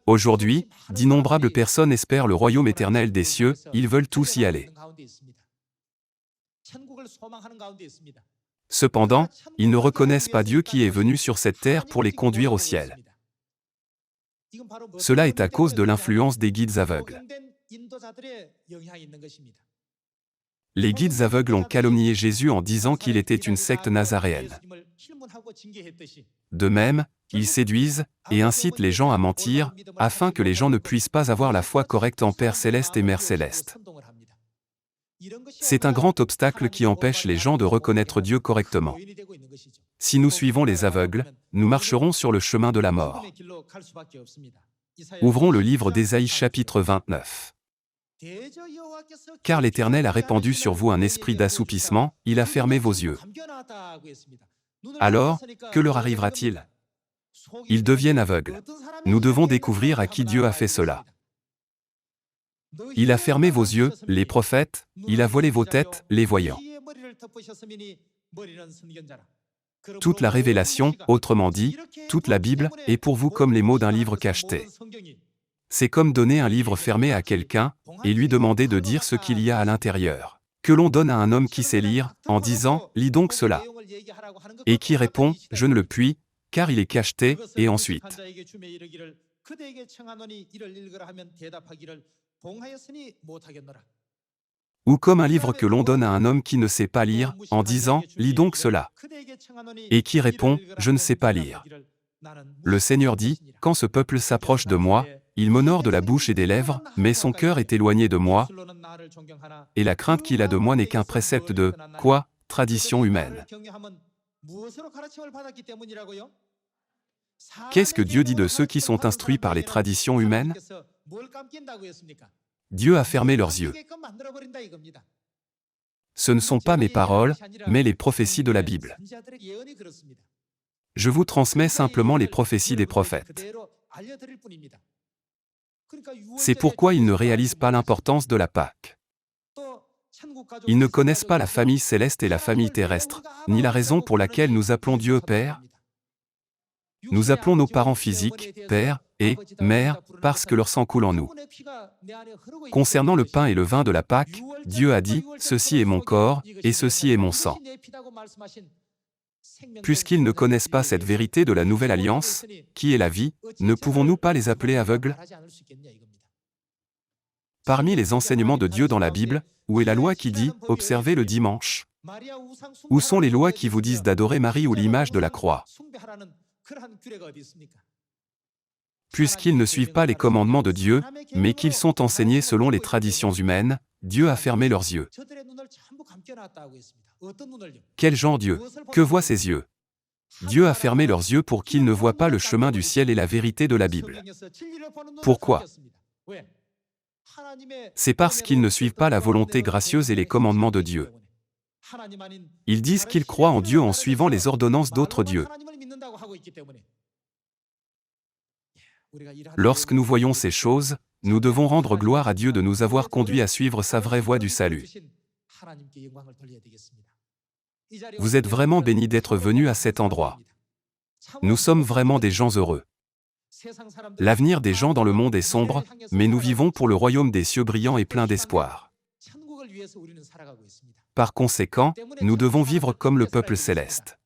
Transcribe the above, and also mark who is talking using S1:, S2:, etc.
S1: Aujourd'hui, d'innombrables personnes espèrent le royaume éternel des cieux, ils veulent tous y aller. Cependant, ils ne reconnaissent pas Dieu qui est venu sur cette terre pour les conduire au ciel. Cela est à cause de l'influence des guides aveugles. Les guides aveugles ont calomnié Jésus en disant qu'il était une secte nazaréenne. De même, ils séduisent et incitent les gens à mentir, afin que les gens ne puissent pas avoir la foi correcte en Père Céleste et Mère Céleste. C'est un grand obstacle qui empêche les gens de reconnaître Dieu correctement. Si nous suivons les aveugles, nous marcherons sur le chemin de la mort. Ouvrons le livre d'Ésaïe chapitre 29. Car l'Éternel a répandu sur vous un esprit d'assoupissement, il a fermé vos yeux. Alors, que leur arrivera-t-il? Ils deviennent aveugles. Nous devons découvrir à qui Dieu a fait cela. Il a fermé vos yeux, les prophètes, il a voilé vos têtes, les voyants. Toute la révélation, autrement dit, toute la Bible, est pour vous comme les mots d'un livre cacheté. C'est comme donner un livre fermé à quelqu'un, et lui demander de dire ce qu'il y a à l'intérieur. Que l'on donne à un homme qui sait lire, en disant « Lis donc cela ». Et qui répond « Je ne le puis, car il est cacheté », et ensuite. Ou comme un livre que l'on donne à un homme qui ne sait pas lire, en disant « Lis donc cela ». Et qui répond « Je ne sais pas lire ». Le Seigneur dit « Quand ce peuple s'approche de moi, il m'honore de la bouche et des lèvres, mais son cœur est éloigné de moi, et la crainte qu'il a de moi n'est qu'un précepte de, quoi, tradition humaine. » Qu'est-ce que Dieu dit de ceux qui sont instruits par les traditions humaines? Dieu a fermé leurs yeux. Ce ne sont pas mes paroles, mais les prophéties de la Bible. Je vous transmets simplement les prophéties des prophètes. C'est pourquoi ils ne réalisent pas l'importance de la Pâque. Ils ne connaissent pas la famille céleste et la famille terrestre, ni la raison pour laquelle nous appelons Dieu Père. Nous appelons nos parents physiques, Père et Mère, parce que leur sang coule en nous. Concernant le pain et le vin de la Pâque, Dieu a dit « Ceci est mon corps, et ceci est mon sang ». Puisqu'ils ne connaissent pas cette vérité de la nouvelle alliance, qui est la vie, ne pouvons-nous pas les appeler aveugles? Parmi les enseignements de Dieu dans la Bible, où est la loi qui dit « Observez le dimanche » ? Où sont les lois qui vous disent d'adorer Marie ou l'image de la croix? Puisqu'ils ne suivent pas les commandements de Dieu, mais qu'ils sont enseignés selon les traditions humaines, Dieu a fermé leurs yeux. Quel genre Dieu? Que voient ses yeux? Dieu a fermé leurs yeux pour qu'ils ne voient pas le chemin du ciel et la vérité de la Bible. Pourquoi? C'est parce qu'ils ne suivent pas la volonté gracieuse et les commandements de Dieu. Ils disent qu'ils croient en Dieu en suivant les ordonnances d'autres dieux. Lorsque nous voyons ces choses, nous devons rendre gloire à Dieu de nous avoir conduits à suivre sa vraie voie du salut. Vous êtes vraiment bénis d'être venus à cet endroit. Nous sommes vraiment des gens heureux. L'avenir des gens dans le monde est sombre, mais nous vivons pour le royaume des cieux brillant et plein d'espoir. Par conséquent, nous devons vivre comme le peuple céleste.